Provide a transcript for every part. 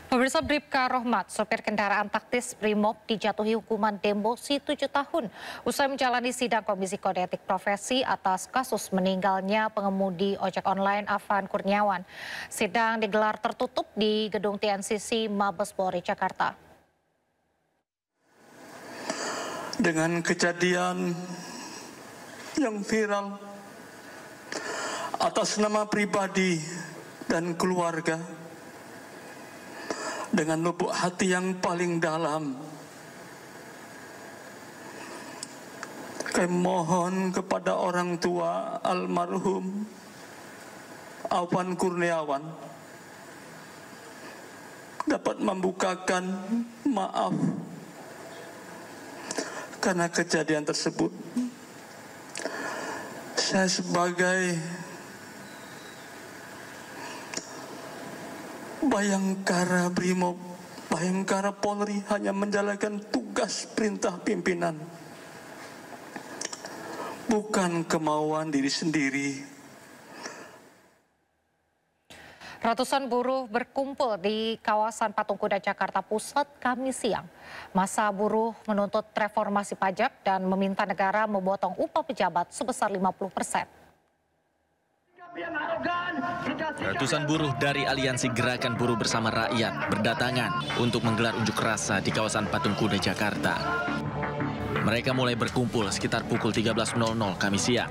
Pemirsa, Bribka Rohmat, sopir kendaraan taktis Brimob, dijatuhi hukuman demosi 7 tahun usai menjalani sidang Komisi Kode Etik Profesi atas kasus meninggalnya pengemudi ojek online Afan Kurniawan. Sidang digelar tertutup di Gedung TNCC Mabes Polri, Jakarta. Dengan kejadian yang viral atas nama pribadi dan keluarga, dengan lubuk hati yang paling dalam, kami mohon kepada orang tua almarhum Afan Kurniawan dapat membukakan maaf karena kejadian tersebut. Saya sebagai Bayangkara Brimob, Bayangkara Polri hanya menjalankan tugas perintah pimpinan, bukan kemauan diri sendiri. Ratusan buruh berkumpul di kawasan Patung Kuda Jakarta Pusat Kamis siang. Massa buruh menuntut reformasi pajak dan meminta negara memotong upah pejabat sebesar 50%. Ratusan buruh dari Aliansi Gerakan Buruh Bersama Rakyat berdatangan untuk menggelar unjuk rasa di kawasan Patung Kuda Jakarta. Mereka mulai berkumpul sekitar pukul 13.00 Kamis siang.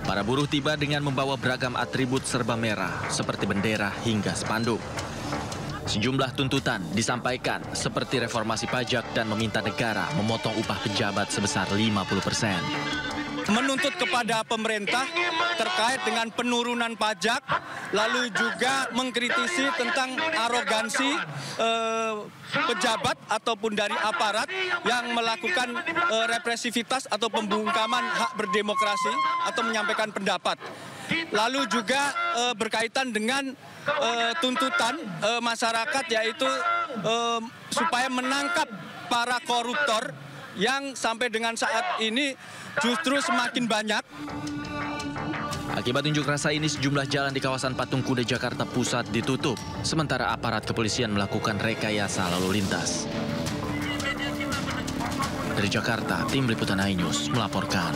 Para buruh tiba dengan membawa beragam atribut serba merah seperti bendera hingga spanduk. Sejumlah tuntutan disampaikan seperti reformasi pajak dan meminta negara memotong upah pejabat sebesar 50%. Menuntut kepada pemerintah terkait dengan penurunan pajak, lalu juga mengkritisi tentang arogansi pejabat ataupun dari aparat yang melakukan represivitas atau pembungkaman hak berdemokrasi atau menyampaikan pendapat. Lalu juga berkaitan dengan tuntutan masyarakat, yaitu supaya menangkap para koruptor yang sampai dengan saat ini justru semakin banyak. Akibat unjuk rasa ini, sejumlah jalan di kawasan Patung Kuda Jakarta Pusat ditutup, sementara aparat kepolisian melakukan rekayasa lalu lintas. Dari Jakarta, tim Liputan iNews melaporkan.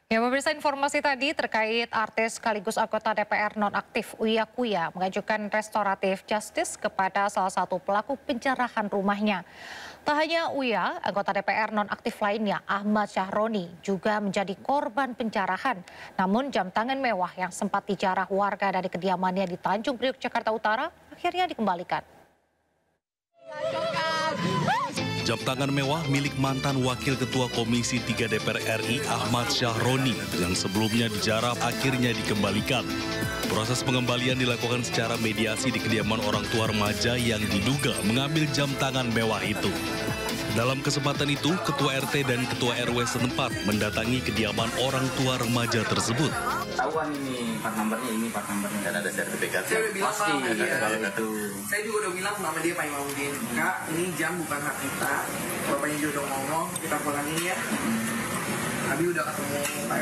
Ya, pemirsa, informasi tadi terkait artis sekaligus anggota DPR nonaktif Uya Kuya mengajukan restoratif justice kepada salah satu pelaku penjarahan rumahnya. Tak hanya Uya, anggota DPR nonaktif lainnya Ahmad Syahroni juga menjadi korban penjarahan. Namun jam tangan mewah yang sempat dijarah warga dari kediamannya di Tanjung Priok, Jakarta Utara akhirnya dikembalikan. Jam tangan mewah milik mantan Wakil Ketua Komisi 3 DPR RI Ahmad Syahroni yang sebelumnya dijarah akhirnya dikembalikan. Proses pengembalian dilakukan secara mediasi di kediaman orang tua remaja yang diduga mengambil jam tangan mewah itu. Dalam kesempatan itu, Ketua RT dan Ketua RW setempat mendatangi kediaman orang tua remaja tersebut. Tahuan ini part nomornya, dan ada sertifikatnya. Pasti kalau itu. Saya juga udah bilang sama dia Pak Imaudin, Kak, ini jam bukan hak kita. Bapaknya juga udah ngomong, kita pulangin ya. Abi udah ketemu Pak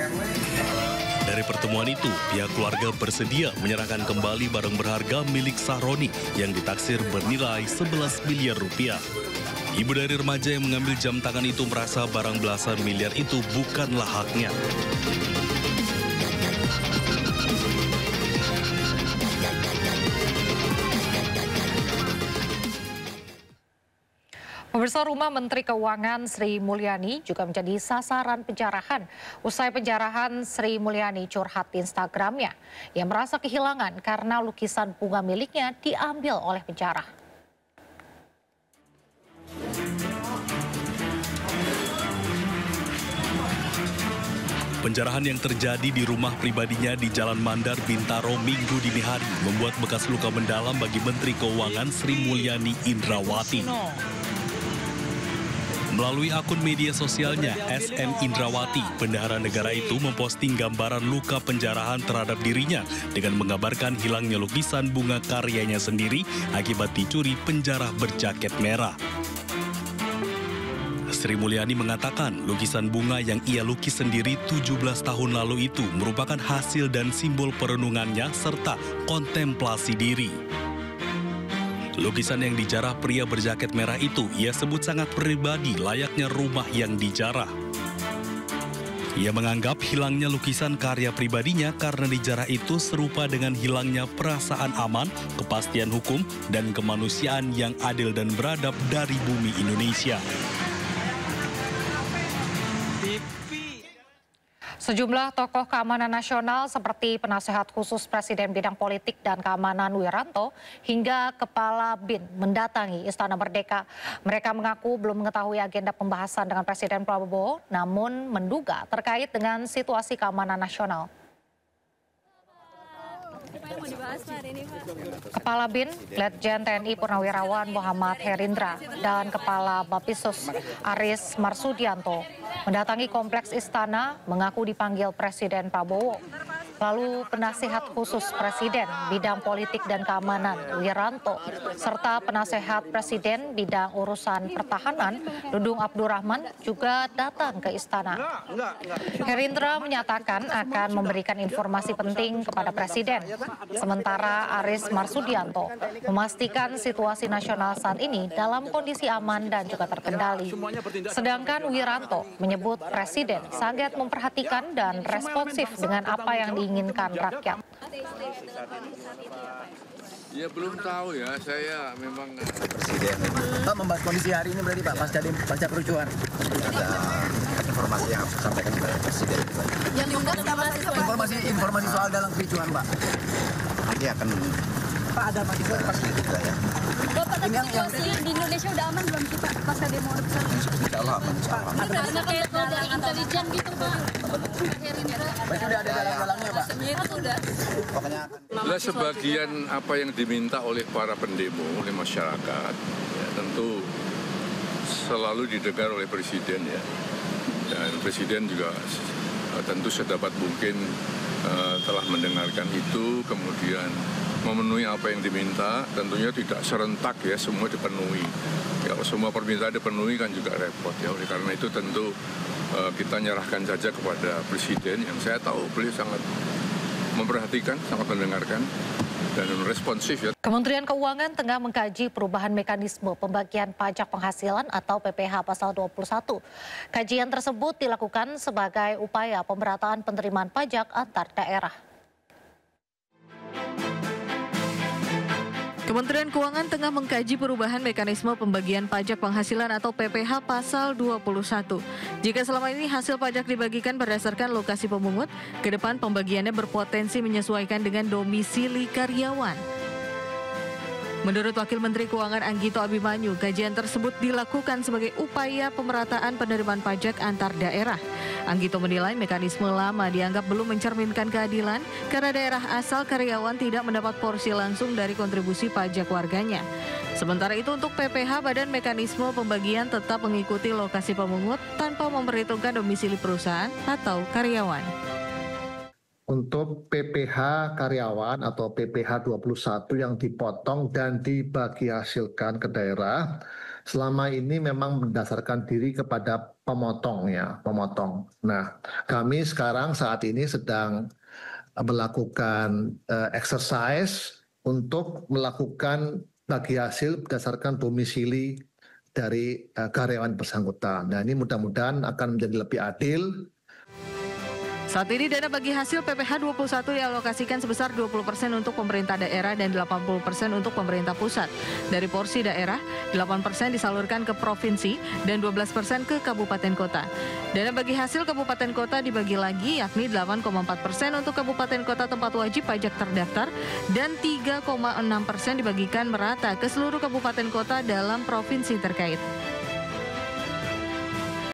RW. Dari pertemuan itu, pihak keluarga bersedia menyerahkan kembali barang berharga milik Syahroni yang ditaksir bernilai 11 miliar rupiah. Ibu dari remaja yang mengambil jam tangan itu merasa barang belasan miliar itu bukanlah haknya. Pemirsa, rumah Menteri Keuangan Sri Mulyani juga menjadi sasaran penjarahan. Usai penjarahan, Sri Mulyani curhat di Instagramnya. Ia merasa kehilangan karena lukisan bunga miliknya diambil oleh penjara. Penjarahan yang terjadi di rumah pribadinya di Jalan Mandar, Bintaro, Minggu dini hari membuat bekas luka mendalam bagi Menteri Keuangan Sri Mulyani Indrawati. Melalui akun media sosialnya, SN Indrawati, bendahara negara itu memposting gambaran luka penjarahan terhadap dirinya dengan mengabarkan hilangnya lukisan bunga karyanya sendiri akibat dicuri penjara berjaket merah. Sri Mulyani mengatakan lukisan bunga yang ia lukis sendiri 17 tahun lalu itu merupakan hasil dan simbol perenungannya serta kontemplasi diri. Lukisan yang dijarah pria berjaket merah itu ia sebut sangat pribadi, layaknya rumah yang dijarah. Ia menganggap hilangnya lukisan karya pribadinya karena dijarah itu serupa dengan hilangnya perasaan aman, kepastian hukum, dan kemanusiaan yang adil dan beradab dari bumi Indonesia. Sejumlah tokoh keamanan nasional seperti penasehat khusus Presiden bidang politik dan keamanan Wiranto hingga Kepala BIN mendatangi Istana Merdeka. Mereka mengaku belum mengetahui agenda pembahasan dengan Presiden Prabowo, namun menduga terkait dengan situasi keamanan nasional. Kepala BIN, Letjen TNI Purnawirawan Muhammad Herindra dan Kepala Bapisus Aris Marsudianto mendatangi kompleks istana mengaku dipanggil Presiden Prabowo. Lalu penasihat khusus Presiden bidang politik dan keamanan Wiranto serta penasehat Presiden bidang urusan pertahanan Dudung Abdurrahman juga datang ke istana. Herindra menyatakan akan memberikan informasi penting kepada Presiden. Sementara Aris Marsudianto memastikan situasi nasional saat ini dalam kondisi aman dan juga terkendali. Sedangkan Wiranto menyebut Presiden sangat memperhatikan dan responsif dengan apa yang diinginkan rakyat. Ya belum tahu ya, saya memang Presiden. Pak, membahas kondisi hari ini berarti Pak pasca kerucuhan. Ada informasi yang harus disampaikan kepada Presiden. Yang diundang Informasi soal dalam kericuhan Pak. Nanti akan Pak ada pasti juga ya. Bapak, tapi situasi di Indonesia udah aman belum sih Pak pasca demo besar? Insya Allah aman. Karena kayak dari intelijen gitu Pak. Berarti udah ada dalam-dalamnya Pak? Itu udah. Pokoknya lah sebagian apa yang diminta oleh para pendemo, oleh masyarakat, ya, tentu selalu didengar oleh Presiden ya. Dan Presiden juga tentu sedapat mungkin telah mendengarkan itu, kemudian memenuhi apa yang diminta, tentunya tidak serentak ya, semua dipenuhi. Ya, semua permintaan dipenuhi kan juga repot ya, oleh karena itu tentu kita nyerahkan saja kepada Presiden yang saya tahu beliau sangat memperhatikan, sangat mendengarkan, dan responsif ya. Kementerian Keuangan tengah mengkaji perubahan mekanisme pembagian pajak penghasilan atau PPh pasal 21. Kajian tersebut dilakukan sebagai upaya pemerataan penerimaan pajak antar daerah. Kementerian Keuangan tengah mengkaji perubahan mekanisme pembagian pajak penghasilan atau PPh pasal 21. Jika selama ini hasil pajak dibagikan berdasarkan lokasi pemungut, ke depan pembagiannya berpotensi menyesuaikan dengan domisili karyawan. Menurut Wakil Menteri Keuangan Anggito Abimanyu, kajian tersebut dilakukan sebagai upaya pemerataan penerimaan pajak antar daerah. Anggito menilai mekanisme lama dianggap belum mencerminkan keadilan karena daerah asal karyawan tidak mendapat porsi langsung dari kontribusi pajak warganya. Sementara itu untuk PPh, badan mekanisme pembagian tetap mengikuti lokasi pemungut tanpa memperhitungkan domisili perusahaan atau karyawan. Untuk PPh karyawan atau PPh 21 yang dipotong dan dibagi hasilkan ke daerah, selama ini memang mendasarkan diri kepada pemotong. Nah, kami sekarang saat ini sedang melakukan exercise untuk melakukan bagi hasil berdasarkan domisili dari karyawan bersangkutan. Nah, ini mudah-mudahan akan menjadi lebih adil. Saat ini dana bagi hasil PPh 21 dialokasikan sebesar 20% untuk pemerintah daerah dan 80% untuk pemerintah pusat. Dari porsi daerah, 8% disalurkan ke provinsi dan 12% ke kabupaten kota. Dana bagi hasil kabupaten kota dibagi lagi, yakni 8,4% untuk kabupaten kota tempat wajib pajak terdaftar dan 3,6% dibagikan merata ke seluruh kabupaten kota dalam provinsi terkait.